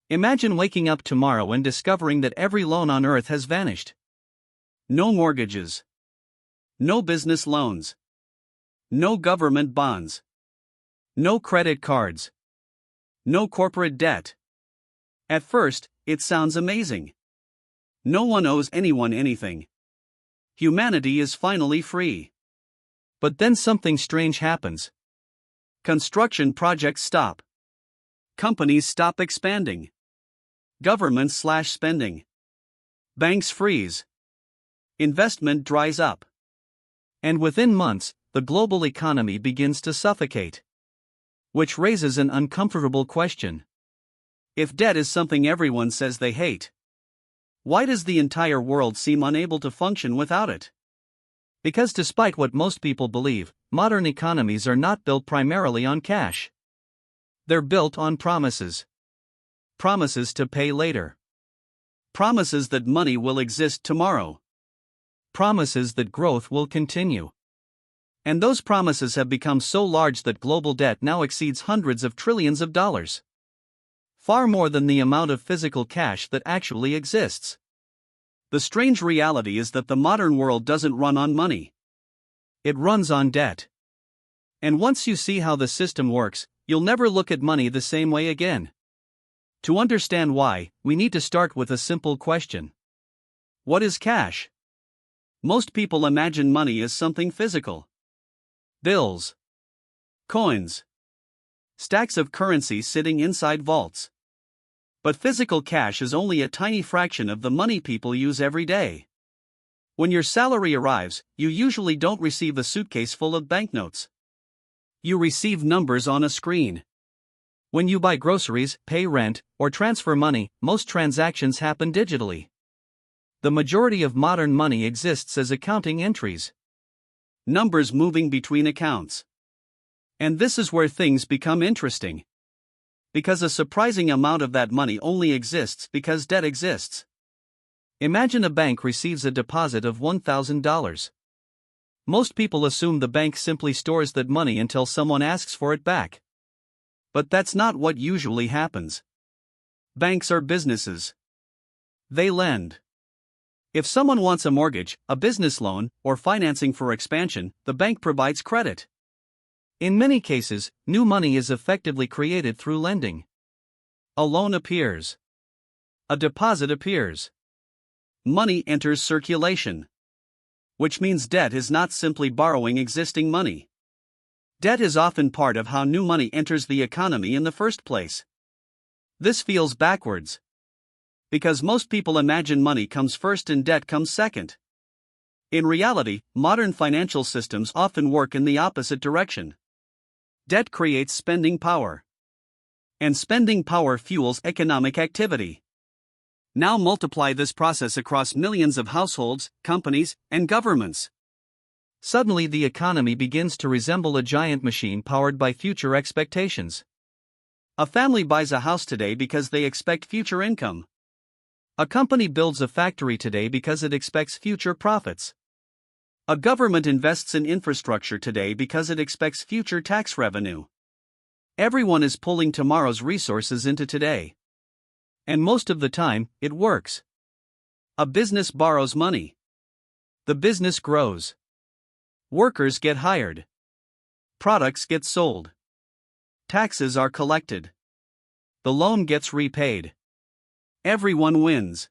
Imagine waking up tomorrow and discovering that every loan on earth has vanished. No mortgages. No business loans. No government bonds. No credit cards. No corporate debt. At first, it sounds amazing. No one owes anyone anything. Humanity is finally free. But then something strange happens. Construction projects stop. Companies stop expanding. Governments slash spending. Banks freeze. Investment dries up. And within months, the global economy begins to suffocate. Which raises an uncomfortable question. If debt is something everyone says they hate, why does the entire world seem unable to function without it? Because despite what most people believe, modern economies are not built primarily on cash. They're built on promises. Promises to pay later. Promises that money will exist tomorrow. Promises that growth will continue. And those promises have become so large that global debt now exceeds hundreds of trillions of dollars. Far more than the amount of physical cash that actually exists. The strange reality is that the modern world doesn't run on money. It runs on debt. And once you see how the system works, you'll never look at money the same way again. To understand why, we need to start with a simple question. What is cash? Most people imagine money as something physical. Bills. Coins. Stacks of currency sitting inside vaults. But physical cash is only a tiny fraction of the money people use every day. When your salary arrives, you usually don't receive a suitcase full of banknotes. You receive numbers on a screen. When you buy groceries, pay rent, or transfer money, most transactions happen digitally. The majority of modern money exists as accounting entries. Numbers moving between accounts. And this is where things become interesting. Because a surprising amount of that money only exists because debt exists. Imagine a bank receives a deposit of $1,000. Most people assume the bank simply stores that money until someone asks for it back. But that's not what usually happens. Banks are businesses. They lend. If someone wants a mortgage, a business loan, or financing for expansion, the bank provides credit. In many cases, new money is effectively created through lending. A loan appears. A deposit appears. Money enters circulation. Which means debt is not simply borrowing existing money. Debt is often part of how new money enters the economy in the first place. This feels backwards. Because most people imagine money comes first and debt comes second. In reality, modern financial systems often work in the opposite direction. Debt creates spending power. And spending power fuels economic activity. Now multiply this process across millions of households, companies, and governments. Suddenly the economy begins to resemble a giant machine powered by future expectations. A family buys a house today because they expect future income. A company builds a factory today because it expects future profits. A government invests in infrastructure today because it expects future tax revenue. Everyone is pulling tomorrow's resources into today. And most of the time, it works. A business borrows money. The business grows. Workers get hired. Products get sold. Taxes are collected. The loan gets repaid. Everyone wins.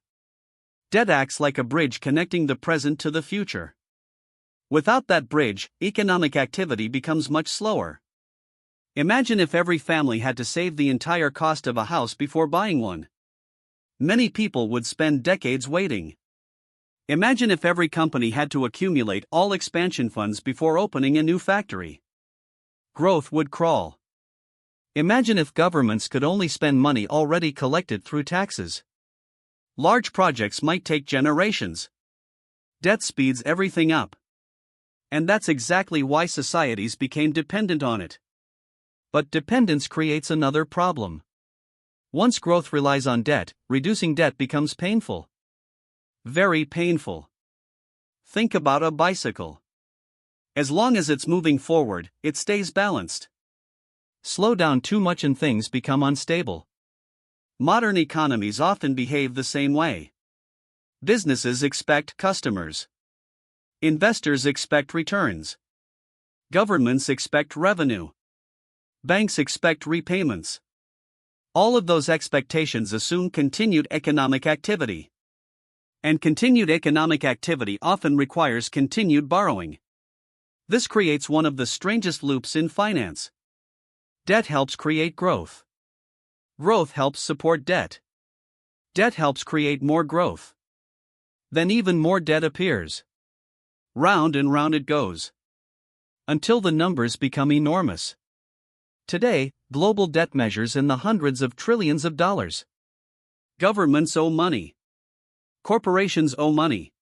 Debt acts like a bridge connecting the present to the future. Without that bridge, economic activity becomes much slower. Imagine if every family had to save the entire cost of a house before buying one. Many people would spend decades waiting. Imagine if every company had to accumulate all expansion funds before opening a new factory. Growth would crawl. Imagine if governments could only spend money already collected through taxes. Large projects might take generations. Debt speeds everything up. And that's exactly why societies became dependent on it. But dependence creates another problem. Once growth relies on debt, reducing debt becomes painful. Very painful. Think about a bicycle. As long as it's moving forward, it stays balanced. Slow down too much and things become unstable. Modern economies often behave the same way. Businesses expect customers. Investors expect returns. Governments expect revenue. Banks expect repayments. All of those expectations assume continued economic activity. And continued economic activity often requires continued borrowing. This creates one of the strangest loops in finance. Debt helps create growth. Growth helps support debt. Debt helps create more growth. Then even more debt appears. Round and round it goes. Until the numbers become enormous. Today, global debt measures in the hundreds of trillions of dollars. Governments owe money. Corporations owe money.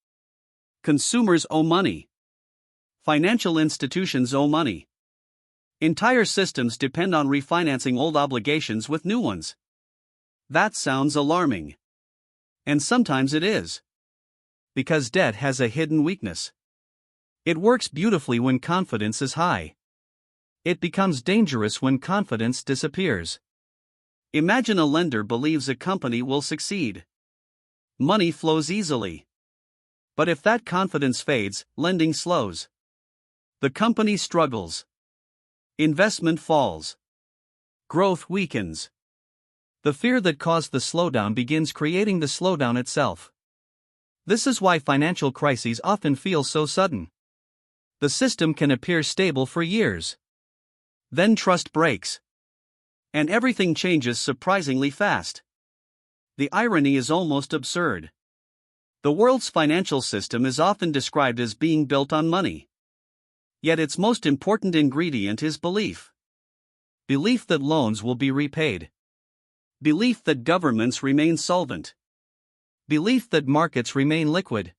Consumers owe money. Financial institutions owe money. Entire systems depend on refinancing old obligations with new ones. That sounds alarming. And sometimes it is. Because debt has a hidden weakness. It works beautifully when confidence is high. It becomes dangerous when confidence disappears. Imagine a lender believes a company will succeed. Money flows easily. But if that confidence fades, lending slows. The company struggles. Investment falls. Growth weakens. The fear that caused the slowdown begins creating the slowdown itself. This is why financial crises often feel so sudden. The system can appear stable for years. Then trust breaks. And everything changes surprisingly fast. The irony is almost absurd. The world's financial system is often described as being built on money. Yet its most important ingredient is belief. Belief that loans will be repaid. Belief that governments remain solvent. Belief that markets remain liquid.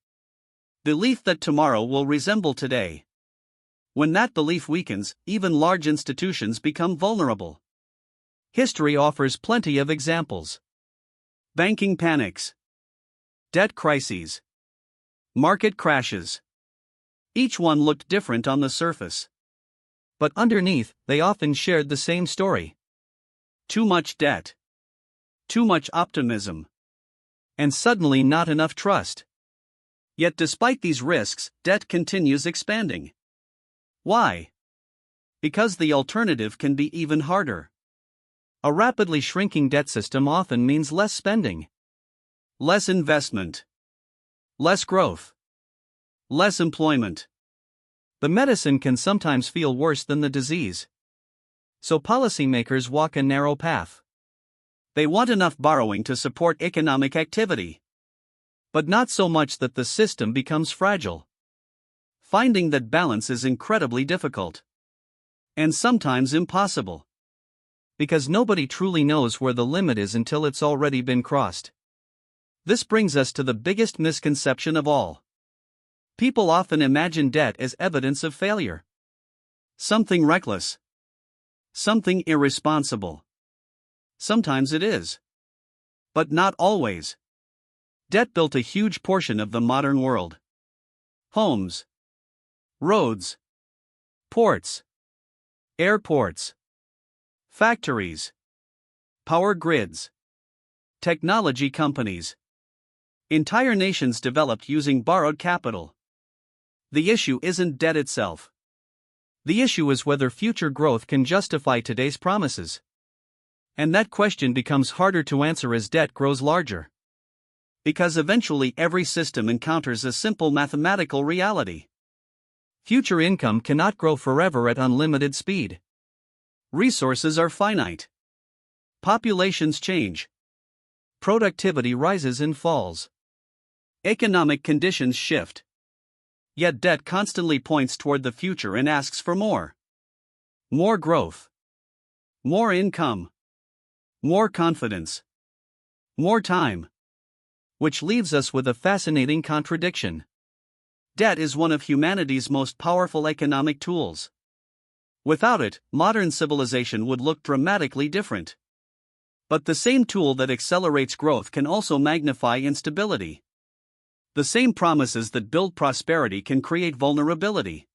Belief that tomorrow will resemble today. When that belief weakens, even large institutions become vulnerable. History offers plenty of examples. Banking panics. Debt crises. Market crashes. Each one looked different on the surface. But underneath, they often shared the same story. Too much debt. Too much optimism. And suddenly not enough trust. Yet despite these risks, debt continues expanding. Why? Because the alternative can be even harder. A rapidly shrinking debt system often means less spending. Less investment. Less growth. Less employment. The medicine can sometimes feel worse than the disease. So policymakers walk a narrow path. They want enough borrowing to support economic activity. But not so much that the system becomes fragile. Finding that balance is incredibly difficult. And sometimes impossible. Because nobody truly knows where the limit is until it's already been crossed. This brings us to the biggest misconception of all. People often imagine debt as evidence of failure. Something reckless. Something irresponsible. Sometimes it is. But not always. Debt built a huge portion of the modern world. Homes. Roads. Ports. Airports. Factories. Power grids. Technology companies. Entire nations developed using borrowed capital. The issue isn't debt itself. The issue is whether future growth can justify today's promises. And that question becomes harder to answer as debt grows larger. Because eventually every system encounters a simple mathematical reality. Future income cannot grow forever at unlimited speed. Resources are finite. Populations change. Productivity rises and falls. Economic conditions shift. Yet debt constantly points toward the future and asks for more. More growth. More income. More confidence. More time. Which leaves us with a fascinating contradiction. Debt is one of humanity's most powerful economic tools. Without it, modern civilization would look dramatically different. But the same tool that accelerates growth can also magnify instability. The same promises that build prosperity can create vulnerability.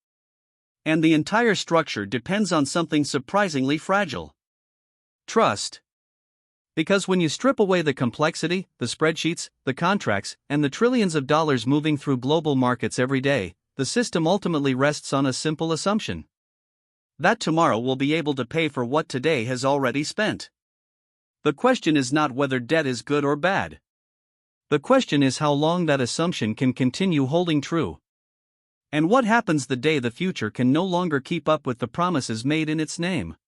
And the entire structure depends on something surprisingly fragile. Trust. Because when you strip away the complexity, the spreadsheets, the contracts, and the trillions of dollars moving through global markets every day, the system ultimately rests on a simple assumption: that tomorrow will be able to pay for what today has already spent. The question is not whether debt is good or bad. The question is how long that assumption can continue holding true. And what happens the day the future can no longer keep up with the promises made in its name.